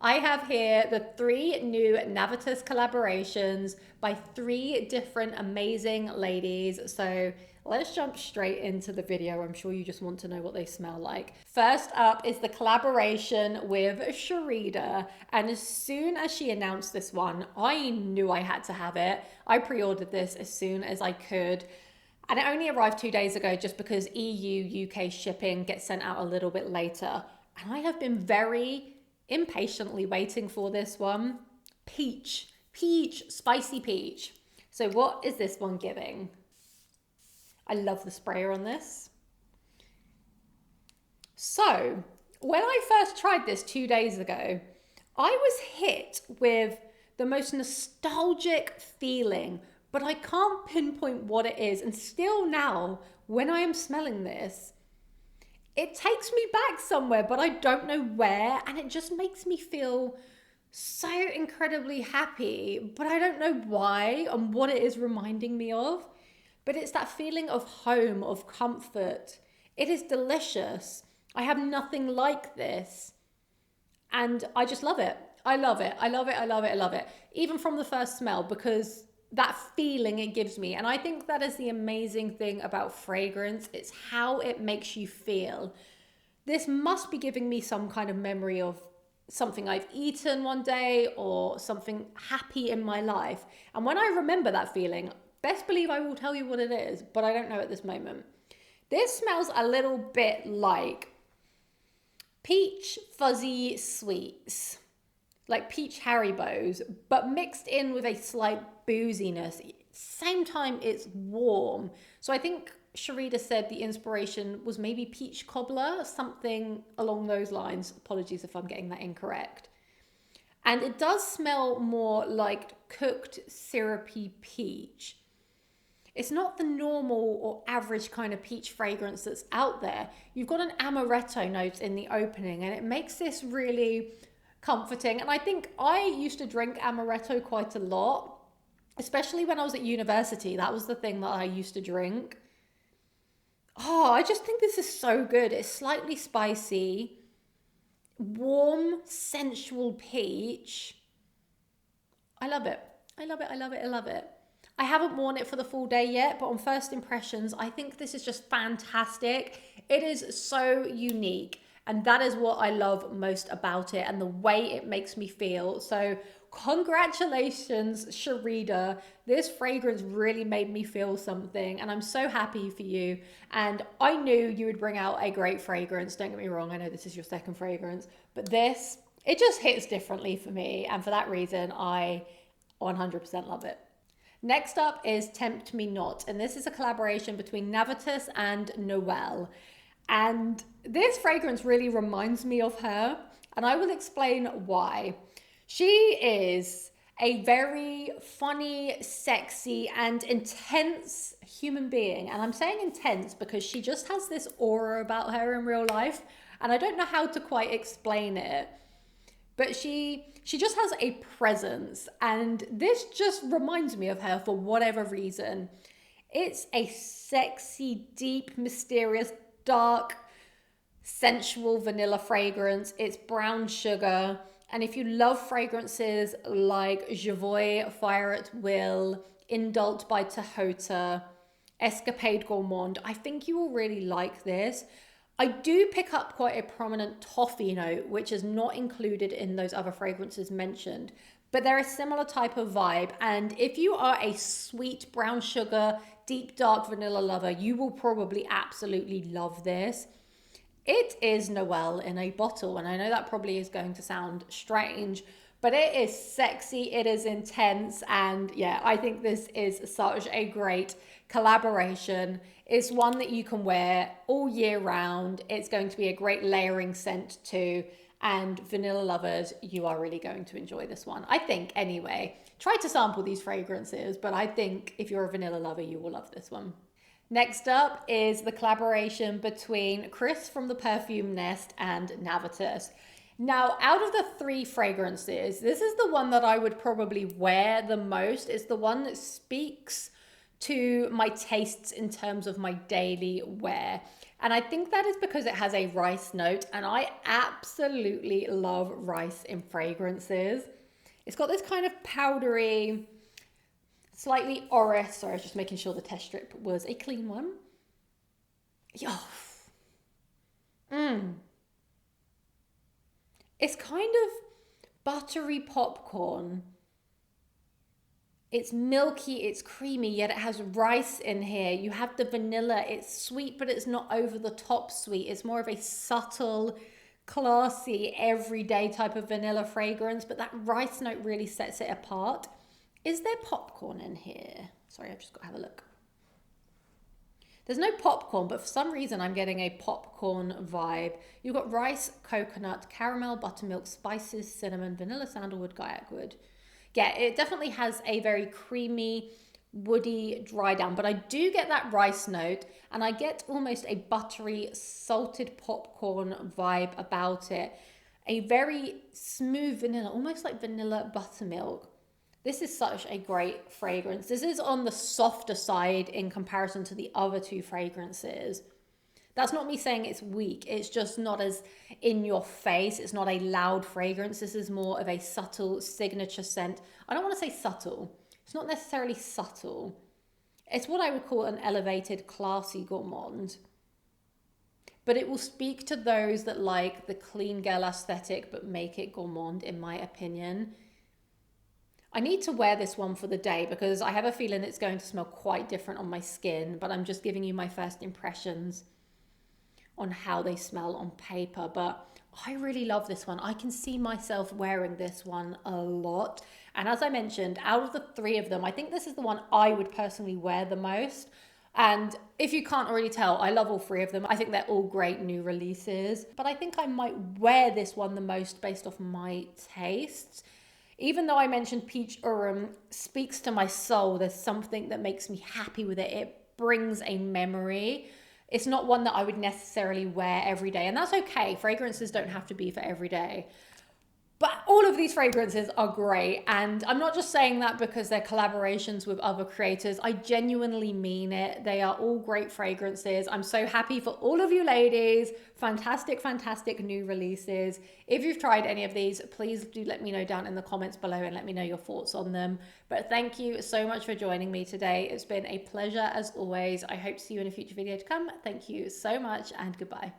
I have here the 3 new Navitus collaborations by 3 different amazing ladies. So let's jump straight into the video. I'm sure you just want to know what they smell like. First up is the collaboration with Sharida. And as soon as she announced this one, I knew I had to have it. I pre-ordered this as soon as I could. And it only arrived 2 days ago just because EU, UK shipping gets sent out a little bit later. And I have been very impatiently waiting for this one. Peach, spicy peach. So what is this one giving? I love the sprayer on this. So when I first tried this 2 days ago, I was hit with the most nostalgic feeling, but I can't pinpoint what it is. And still now, when I am smelling this, it takes me back somewhere, but I don't know where. And it just makes me feel so incredibly happy, but I don't know why and what it is reminding me of. But it's that feeling of home, of comfort. It is delicious. I have nothing like this. And I just love it. I love it. I love it. I love it. I love it. Even from the first smell, because that feeling it gives me. And I think that is the amazing thing about fragrance. It's how it makes you feel. This must be giving me some kind of memory of something I've eaten one day or something happy in my life. And when I remember that feeling, best believe I will tell you what it is, but I don't know at this moment. This smells a little bit like peach fuzzy sweets, like peach Haribos, but mixed in with a slight booziness. Same time, it's warm. So I think Sharida said the inspiration was maybe peach cobbler, something along those lines. Apologies if I'm getting that incorrect. And it does smell more like cooked syrupy peach. It's not the normal or average kind of peach fragrance that's out there. You've got an amaretto note in the opening, and it makes this really comforting. And I think I used to drink amaretto quite a lot, especially when I was at university. That was the thing that I used to drink. Oh, I just think this is so good. It's slightly spicy, warm, sensual peach. I love it. I love it. I love it. I love it. I haven't worn it for the full day yet, but on first impressions, I think this is just fantastic. It is so unique. And that is what I love most about it and the way it makes me feel. So congratulations, Sharida. This fragrance really made me feel something, and I'm so happy for you. And I knew you would bring out a great fragrance. Don't get me wrong. I know this is your second fragrance, but this, it just hits differently for me. And for that reason, I 100% love it. Next up is Tempt Me Not, and this is a collaboration between Navitus and Noelle. And this fragrance really reminds me of her, and I will explain why. She is a very funny, sexy, and intense human being. And I'm saying intense because she just has this aura about her in real life, and I don't know how to quite explain it. But she just has a presence, and this just reminds me of her for whatever reason. It's a sexy, deep, mysterious, dark, sensual vanilla fragrance. It's brown sugar. And if you love fragrances like Javoy, Fire at Will, Indult by Tahota, Escapade Gourmand, I think you will really like this. I do pick up quite a prominent toffee note, which is not included in those other fragrances mentioned, but they're a similar type of vibe. And if you are a sweet brown sugar, deep dark vanilla lover, you will probably absolutely love this. It is Noelle in a bottle, and I know that probably is going to sound strange, but it is sexy, it is intense, and yeah, I think this is such a great collaboration. It's one that you can wear all year round. It's going to be a great layering scent too, and vanilla lovers, you are really going to enjoy this one. I think anyway. Try to sample these fragrances, but I think if you're a vanilla lover, you will love this one. Next up is the collaboration between Chris from the Perfume Nest and Navitus. Now, out of the 3 fragrances, this is the one that I would probably wear the most. It's the one that speaks to my tastes in terms of my daily wear. And I think that is because it has a rice note, and I absolutely love rice in fragrances. It's got this kind of powdery, slightly orris. Sorry, I was just making sure the test strip was a clean one. Oh. It's kind of buttery popcorn. It's milky, it's creamy, yet it has rice in here. You have the vanilla. It's sweet, but it's not over the top sweet. It's more of a subtle, classy, everyday type of vanilla fragrance, but that rice note really sets it apart. Is there popcorn in here? Sorry, I've just got to have a look. There's no popcorn, but for some reason I'm getting a popcorn vibe. You've got rice, coconut, caramel, buttermilk, spices, cinnamon, vanilla, sandalwood, gaiac wood. Yeah, it definitely has a very creamy, woody dry down, but I do get that rice note, and I get almost a buttery, salted popcorn vibe about it. A very smooth vanilla, almost like vanilla buttermilk. This is such a great fragrance. This is on the softer side in comparison to the other two fragrances. That's not me saying it's weak. It's just not as in your face. It's not a loud fragrance. This is more of a subtle signature scent. I don't want to say subtle. It's not necessarily subtle. It's what I would call an elevated, classy gourmand. But it will speak to those that like the clean girl aesthetic but make it gourmand, in my opinion. I need to wear this one for the day because I have a feeling it's going to smell quite different on my skin, but I'm just giving you my first impressions on how they smell on paper. But I really love this one. I can see myself wearing this one a lot. And as I mentioned, out of the three of them, I think this is the one I would personally wear the most. And if you can't already tell, I love all three of them. I think they're all great new releases. But I think I might wear this one the most based off my tastes. Even though I mentioned Peach Aurum speaks to my soul, there's something that makes me happy with it. It brings a memory. It's not one that I would necessarily wear every day, and that's okay. Fragrances don't have to be for every day. But all of these fragrances are great, and I'm not just saying that because they're collaborations with other creators. I genuinely mean it. They are all great fragrances. I'm so happy for all of you ladies. Fantastic, fantastic new releases. If you've tried any of these, please do let me know down in the comments below and let me know your thoughts on them. But thank you so much for joining me today. It's been a pleasure as always. I hope to see you in a future video to come. Thank you so much, and goodbye.